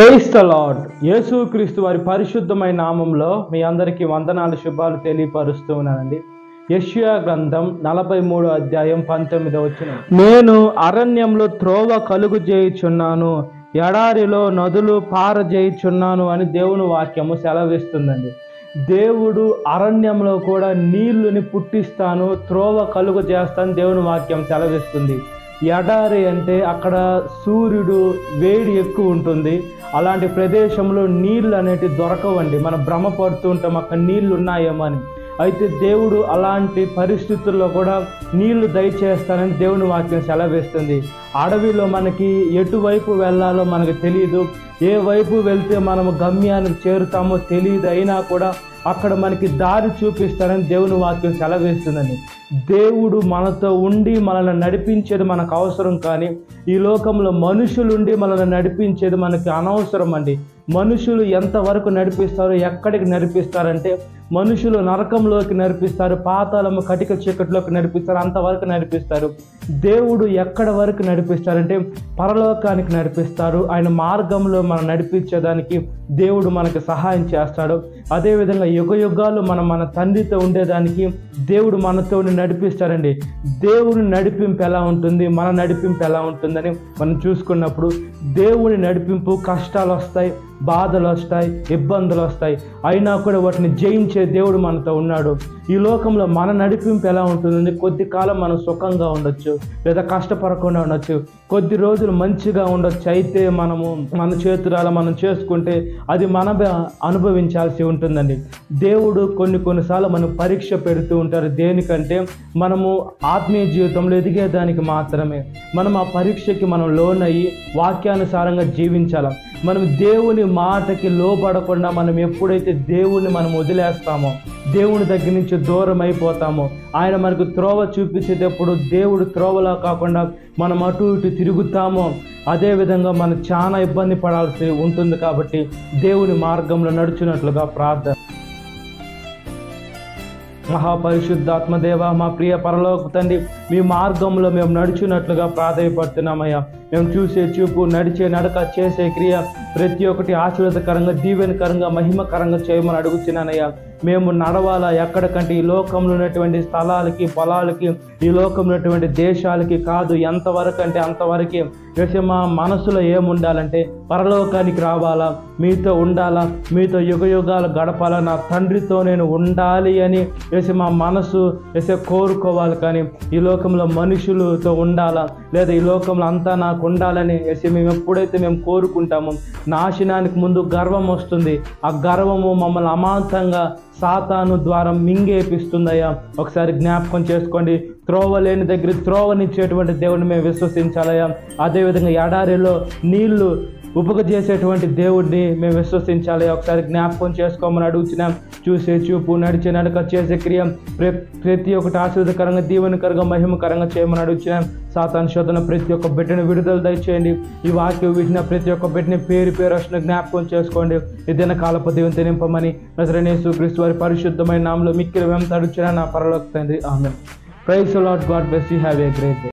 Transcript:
Praise the lord. యేసుక్రీస్తు వారి పరిశుద్ధమైన నామంలో మీ అందరికీ వందనాలు, శుభాలు తెలియపరుస్తూ ఉన్నానండి. యెషయా గ్రంథం 43వ అధ్యాయం 19వ వచనం, నేను అరణ్యంలో త్రోవ కలుగు చేయుచున్నాను, ఎడారిలో నదులు పారజేయుచున్నాను అని దేవుని వాక్యము సెలవిస్తుందండి. దేవుడు అరణ్యంలో కూడా నీళ్లుని పుట్టిస్తాను, త్రోవ కలుగు చేస్తాను దేవుని వాక్యం సెలవిస్తుంది. ఎడారి అంటే అక్కడ సూర్యుడు వేడి ఎక్కువ ఉంటుంది. అలాంటి ప్రదేశంలో నీళ్ళు అనేటివి దొరకవండి. మనం భ్రమపడుతూ ఉంటాం అక్కడ నీళ్ళు ఉన్నాయేమో అని. అయితే దేవుడు అలాంటి పరిస్థితుల్లో కూడా నీళ్లు దయచేస్తానని దేవుని వాక్యం సెలవిస్తుంది. అడవిలో మనకి ఎటువైపు వెళ్ళాలో మనకు తెలియదు, ఏ వైపు వెళ్తే మనము గమ్యానికి చేరుతామో తెలియదు, అయినా కూడా అక్కడ మనకి దారి చూపిస్తారని దేవుని వాక్యం సెలవిస్తుందండి. దేవుడు మనతో ఉండి మనల్ని నడిపించేది మనకు అవసరం, కానీ ఈ లోకంలో మనుషులుండి మనల్ని నడిపించేది మనకి అనవసరం అండి. మనుషులు ఎంతవరకు నడిపిస్తారు, ఎక్కడికి నడిపిస్తారంటే మనుషులు నరకంలోకి నడిపిస్తారు, పాతాళము కటిక చీకటిలోకి నడిపిస్తారు, అంతవరకు నడిపిస్తారు. దేవుడు ఎక్కడ వరకు నడిపిస్తారంటే పరలోకానికి నడిపిస్తారు. ఆయన మార్గంలో మనం నడిపించేదానికి దేవుడు మనకు సహాయం చేస్తాడు. అదేవిధంగా యుగ యుగాలు మన తండ్రితో ఉండేదానికి దేవుడు మనతో నడిపిస్తారండి. దేవుని నడిపింపు ఎలా ఉంటుంది, మన నడిపింపు ఎలా ఉంటుందని మనం చూసుకున్నప్పుడు, దేవుని నడిపింపు కష్టాలు వస్తాయి, బాధలు వస్తాయి, ఇబ్బందులు వస్తాయి, అయినా కూడా వాటిని జయించే దేవుడు మనతో ఉన్నాడు. ఈ లోకంలో మన నడిపింపు ఎలా ఉంటుందండి, కొద్ది కాలం మనం సుఖంగా ఉండొచ్చు, లేదా కష్టపడకుండా ఉండొచ్చు, కొద్ది రోజులు మంచిగా ఉండొచ్చు. అయితే మన చేతురాల మనం చేసుకుంటే అది మనమే అనుభవించాల్సి ఉంటుందండి. దేవుడు కొన్నిసార్లు మనం పరీక్ష పెడుతూ ఉంటారు. దేనికంటే మనము ఆత్మీయ జీవితంలో ఎదిగేదానికి మాత్రమే. మనం ఆ పరీక్షకి మనం లోనయ్యి వాక్యానుసారంగా జీవించాలి. మనం దేవుని మాటకి లోపడకుండా మనం ఎప్పుడైతే దేవుణ్ణి మనం వదిలేస్తామో, దేవుని దగ్గర నుంచి దూరం అయిపోతామో, ఆయన మనకు త్రోవ చూపించేటప్పుడు దేవుడు త్రోవలా కాకుండా మనం అటు ఇటు తిరుగుతామో, అదేవిధంగా మనం చాలా ఇబ్బంది పడాల్సి ఉంటుంది. కాబట్టి దేవుని మార్గంలో నడుచున్నట్లుగా ప్రార్థన. మహాపరిశుద్ధాత్మదేవ, మా ప్రియ పరలోక తండ్రి, మీ మార్గంలో మేము నడుచున్నట్లుగా ప్రాధాన్యపడుతున్నామయ్యా. మేము చూసే చూపు, నడిచే నడక, చేసే క్రియ ప్రతి ఒక్కటి ఆశీర్వాదకరంగా, దీవెనకరంగా, మహిమకరంగా చేయమని అడుగుతున్నానయ్యా. మేము నడవాలా ఎక్కడికంటే ఈ లోకంలో ఉన్నటువంటి స్థలాలకి, పొలాలకి, ఈ లోకంలో ఉన్నటువంటి దేశాలకి కాదు, ఎంతవరకు అంటే అంతవరకే. మా మనసులో ఏముండాలంటే పరలోకానికి రావాలా, మీతో ఉండాలా, మీతో యుగ యుగాలు గడపాలా, నా తండ్రితో నేను ఉండాలి అని మా మనసు కోరుకోవాలి. కానీ ఈ లోకంలో మనుషులతో ఉండాలా, లేదా ఈ లోకంలో అంతా నాకు ఉండాలని మేము ఎప్పుడైతే మేము కోరుకుంటామో, నాశనానికి ముందు గర్వం వస్తుంది. ఆ గర్వము మమ్మల్ని అమాంతంగా సాతాను ద్వారా మింగేపిస్తుందయ్యా. ఒకసారి జ్ఞాపకం చేసుకోండి. త్రోవ లేని దగ్గర త్రోవనిచ్చేటువంటి దేవుడిని మేము విశ్వసించాలయ్యా. అదేవిధంగా ఎడారిలో నీళ్లు ఉపకజేసేటువంటి దేవుడిని మేము విశ్వసించాలి. ఒకసారి జ్ఞాపకం చేసుకోమని అడుగుతున్నాం. చూసే చూపు, నడిచే నడక, చేసే క్రియ ప్రతి ఒక్కటి ఆశీర్వాదకరంగా, దీవెనకరంగా, మహిమకరంగా చేయమని అడుగుతున్నాం. సాతాను శోధన ప్రతి ఒక్క బిడ్డను విడుదల దయచేయండి. ఈ వాక్యం విసిన ప్రతి ఒక్క బిడ్డని పేరు వస్తున్న జ్ఞాపకం చేసుకోండి. ఏదైనా కాలపు దీవెన నింపమని నజరేయుడైన యేసుక్రీస్తు వారి పరిశుద్ధమైన నామములో మిక్కిలి మేము అడుగుతున్నాను నా పరలోక తండ్రి, amen. Praise the Lord. God bless you. Have a great day.